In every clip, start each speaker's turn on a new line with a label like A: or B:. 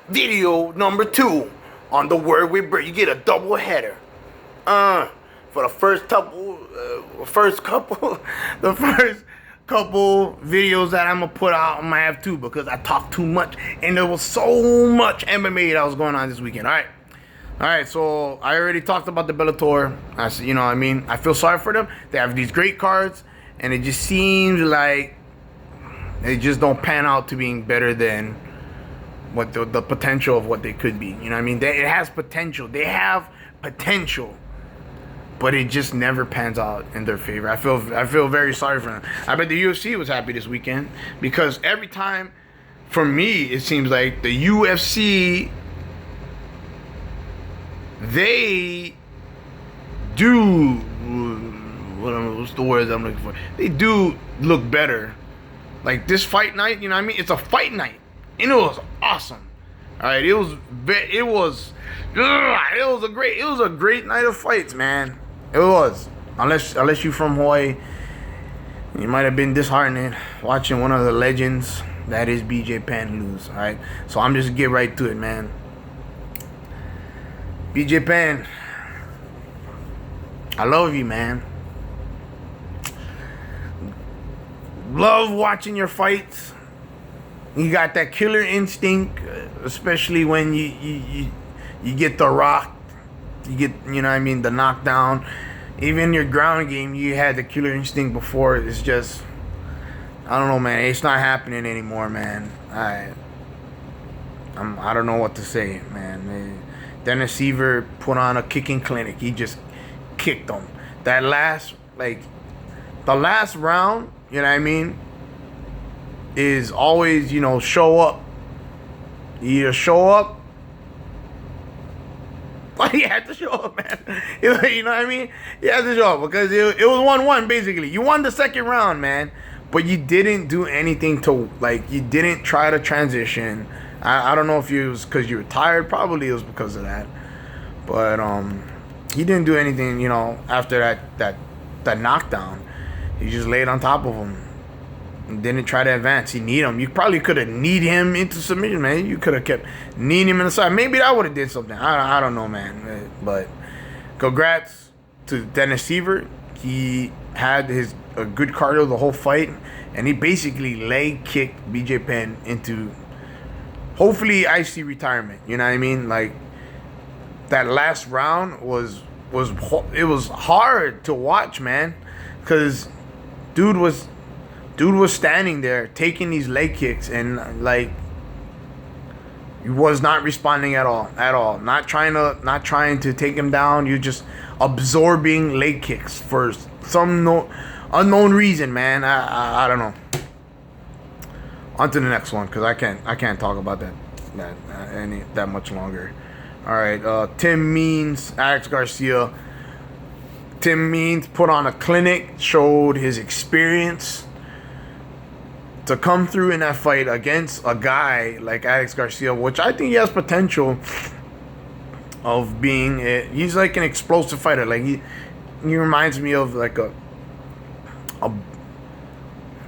A: Video number 2 on the Word with Burd. You get a double header. For the first couple, the first couple videos that I'm gonna put out, I might have two because I talked too much and there was so much MMA that was going on this weekend. All right. So I already talked about the Bellator. You know what I mean? I feel sorry for them. They have these great cards, and it just seems like they just don't pan out to being better than what the potential of what they could be. You know what I mean? It has potential. They have potential, but it just never pans out in their favor. I feel very sorry for them. I bet the UFC was happy this weekend because every time, for me, it seems like the UFC, they do, what's the words I'm looking for? They do look better. Like this fight night, you know what I mean? It's a fight night, and it was awesome. All right, it was a great night of fights, man. It was. Unless you from Hawaii, you might have been disheartened watching one of the legends that is BJ Penn lose. All right, so I'm just get right to it, man. BJ Penn, I love you, man. Love watching your fights. You got that killer instinct, especially when you get the rock, you get, you know what I mean, the knockdown. Even your ground game, you had the killer instinct before. It's just, I don't know, man. It's not happening anymore, man. I don't know what to say, man. Dennis Seaver put on a kicking clinic. He just kicked them. The last round, you know what I mean, is always, you know, show up. You either show up. Well, he had to show up, man. You know what I mean? He had to show up because it was 1-1, basically. You won the second round, man. But you didn't do anything to, like, you didn't try to transition. I don't know if it was because you were tired. Probably it was because of that. But he didn't do anything, you know, after that knockdown. He just laid on top of him and didn't try to advance. He kneed him. You probably could have kneed him into submission, man. You could have kept kneeing him in the side. Maybe that would have did something. I don't know, man. But congrats to Dennis Seaver. He had a good cardio the whole fight, and he basically leg kicked BJ Penn into hopefully icy retirement. You know what I mean? Like that last round was hard to watch, man, because dude was standing there taking these leg kicks and like he was not responding at all. Not trying to take him down. You're just absorbing leg kicks for some unknown reason, man. I don't know. On to the next one because I can't talk about that much longer. All right, Tim Means, Alex Garcia. Tim Means put on a clinic, showed his experience to come through in that fight against a guy like Alex Garcia, which I think he has potential of being. He's like an explosive fighter. Like he reminds me of like a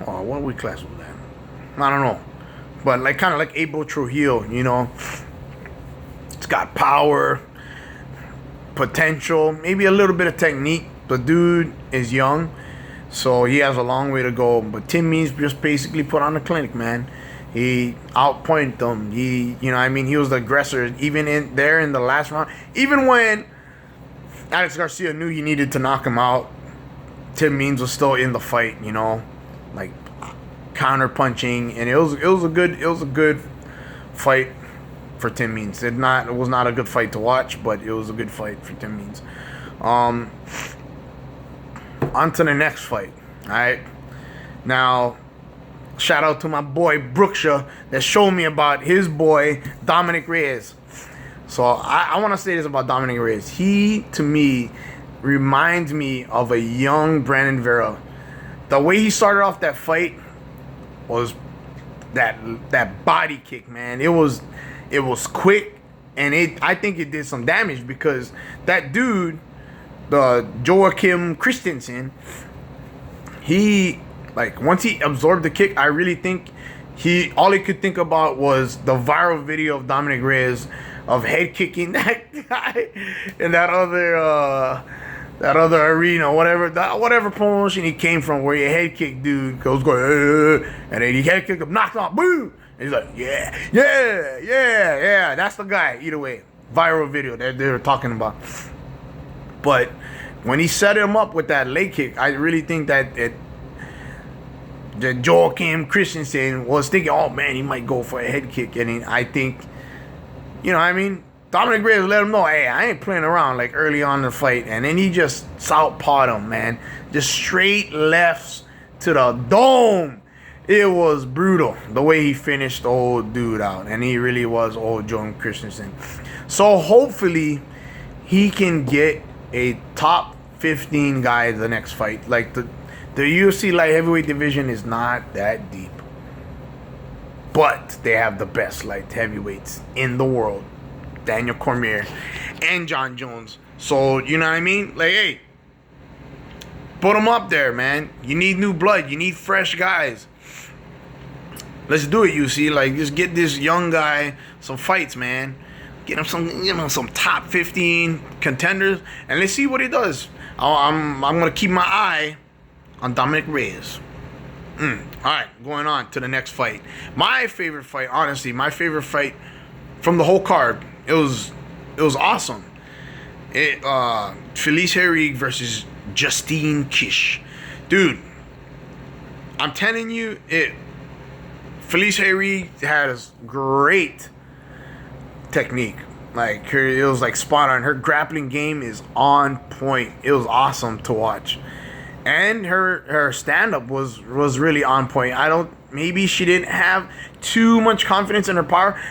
A: what weight class was that? I don't know, but like kind of like Abel Trujillo, you know. It's got power, potential, maybe a little bit of technique. The dude is young, so he has a long way to go. But Tim Means just basically put on a clinic, man. He outpointed them. You know what I mean? He was the aggressor, even in the last round. Even when Alex Garcia knew he needed to knock him out, Tim Means was still in the fight, you know, like counter punching, and it was a good fight for Tim Means. It was not a good fight to watch, but it was a good fight for Tim Means. On to the next fight. All right. Now, shout out to my boy Brooksha that showed me about his boy Dominic Reyes. So I want to say this about Dominic Reyes. He, to me, reminds me of a young Brandon Vera. The way he started off that fight was that body kick, man. It was quick, and I think it did some damage because that dude, the Joachim Christensen, he, like, once he absorbed the kick, I really think all he could think about was the viral video of Dominic Reyes of head kicking that guy in that other arena, whatever promotion he came from, where your head kick dude goes going, and then he head kick him, knocks off, boom. And he's like, yeah. That's the guy. Either way, viral video that they were talking about. But when he set him up with that leg kick, I really think that Joachim Christensen was thinking, oh man, he might go for a head kick. And I think, you know what I mean? Dominic Reyes let him know, hey, I ain't playing around like early on in the fight. And then he just southpawed him, man. Just straight lefts to the dome. It was brutal the way he finished the old dude out. And he really was old Joachim Christensen. So hopefully he can get a top 15 guy the next fight. Like the UFC light heavyweight division is not that deep. But they have the best light heavyweights in the world. Daniel Cormier and John Jones. So, you know what I mean? Like, hey, put them up there, man. You need new blood. You need fresh guys. Let's do it, UFC. Like, just get this young guy some fights, man. Get him some top 15 contenders, and let's see what he does. I'm gonna keep my eye on Dominic Reyes. All right, going on to the next fight. My favorite fight, honestly, from the whole card. It was awesome. Felice Herrig versus Justine Kish. Dude, I'm telling you, Felice Herrig has great technique. Like, it was like spot on. Her grappling game is on point. It was awesome to watch. And her stand-up was really on point. Maybe she didn't have too much confidence in her power.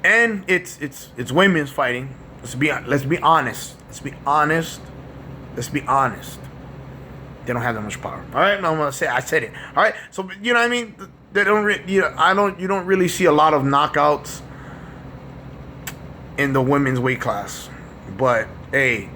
A: And it's women's fighting. Let's be honest. They don't have that much power. All right, no, I'm gonna say I said it. All right, so you know what I mean. They don't. You don't really see a lot of knockouts in the women's weight class. But hey,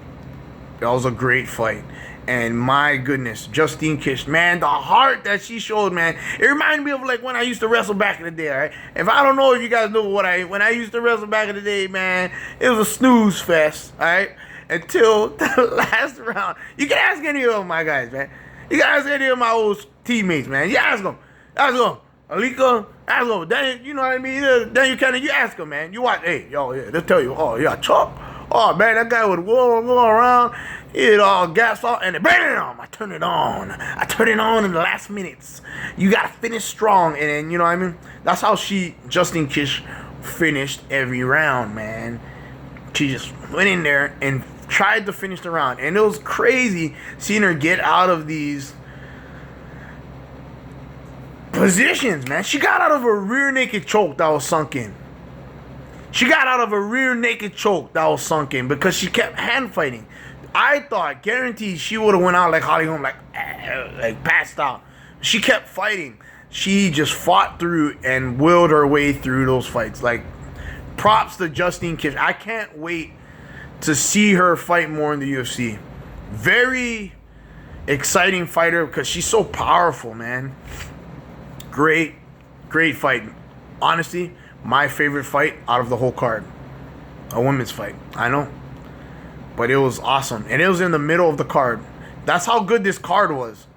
A: that was a great fight. And my goodness, Justine Kish, man, the heart that she showed, man, it reminded me of like when I used to wrestle back in the day, right? If I don't know if you guys know when I used to wrestle back in the day, man, it was a snooze fest, all right? Until the last round. You can ask any of my guys, man. You can ask any of my old teammates, man. You ask them. Alika, ask them. Then, you know what I mean? Then you ask them, man. You watch, hey, yo, yeah, they'll tell you, oh, yeah, Chop. Oh, man, that guy would go around. It all gas off, and bam! I turn it on in the last minutes. You gotta finish strong, and then, you know what I mean? That's how Justine Kish, finished every round, man. She just went in there and tried to finish the round, and it was crazy seeing her get out of these positions, man. She got out of a rear naked choke that was sunk in. Because she kept hand fighting. I thought, guaranteed, she would have went out like Holly Holm, like passed out. She kept fighting. She just fought through and willed her way through those fights. Like, props to Justine Kish. I can't wait to see her fight more in the UFC. Very exciting fighter because she's so powerful, man. Great fight. Honestly, my favorite fight out of the whole card. A women's fight. I know. But it was awesome. And it was in the middle of the card. That's how good this card was.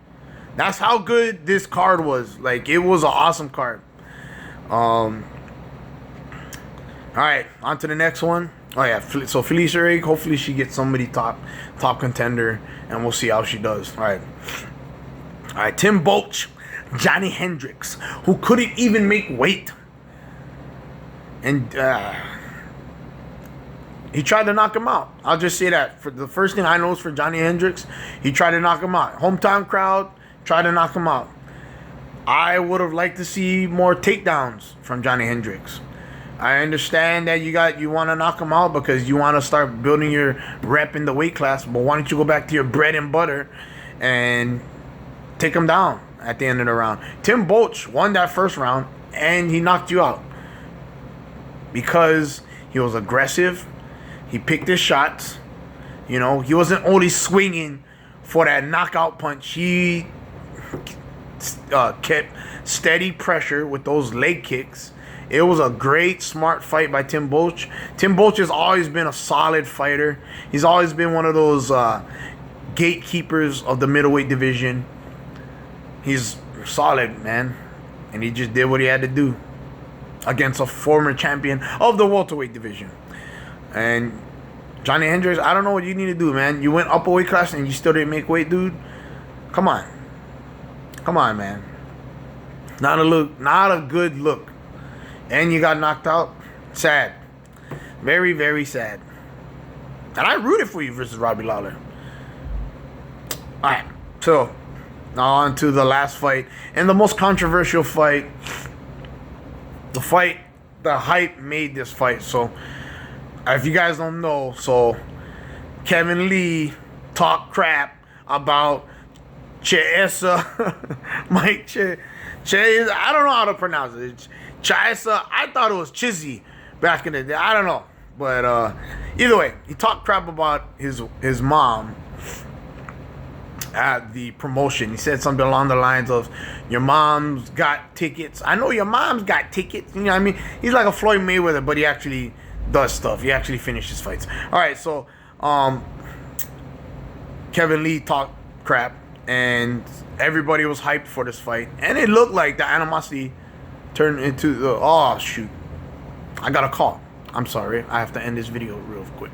A: Like, it was an awesome card. Alright, on to the next one. Oh yeah, so Felice Herrig, hopefully she gets somebody top contender, and we'll see how she does. Alright, Tim Boetsch, Johnny Hendricks, who couldn't even make weight. And he tried to knock him out. I'll just say that. For the first thing I know is for Johnny Hendricks, he tried to knock him out. Hometown crowd tried to knock him out. I would have liked to see more takedowns from Johnny Hendricks. I understand that you want to knock him out because you want to start building your rep in the weight class, but why don't you go back to your bread and butter and take him down at the end of the round? Tim Boetsch won that first round, and he knocked you out because he was aggressive. He picked his shots. You know, he wasn't only swinging for that knockout punch. He kept steady pressure with those leg kicks. It was a great, smart fight by Tim Boetsch. Tim Boetsch has always been a solid fighter. He's always been one of those gatekeepers of the middleweight division. He's solid, man. And he just did what he had to do against a former champion of the welterweight division. And Johnny Hendricks, I don't know what you need to do, man. You went up a weight class and you still didn't make weight, dude. Come on. Come on, man. Not a good look. And you got knocked out. Sad. Very, very sad. And I rooted for you versus Robbie Lawler. Alright, so now on to the last fight. And the most controversial fight. The hype made this fight. So, if you guys don't know, so Kevin Lee talked crap about Chiesa. Mike Chiesa. I don't know how to pronounce it. Chiesa. I thought it was Chizzy back in the day. I don't know. But either way, he talked crap about his mom at the promotion. He said something along the lines of, your mom's got tickets. I know your mom's got tickets. You know what I mean? He's like a Floyd Mayweather, but he actually does stuff. He actually finishes fights. Alright, so Kevin Lee talked crap and everybody was hyped for this fight. And it looked like the animosity turned into the, oh shoot. I got a call. I'm sorry. I have to end this video real quick.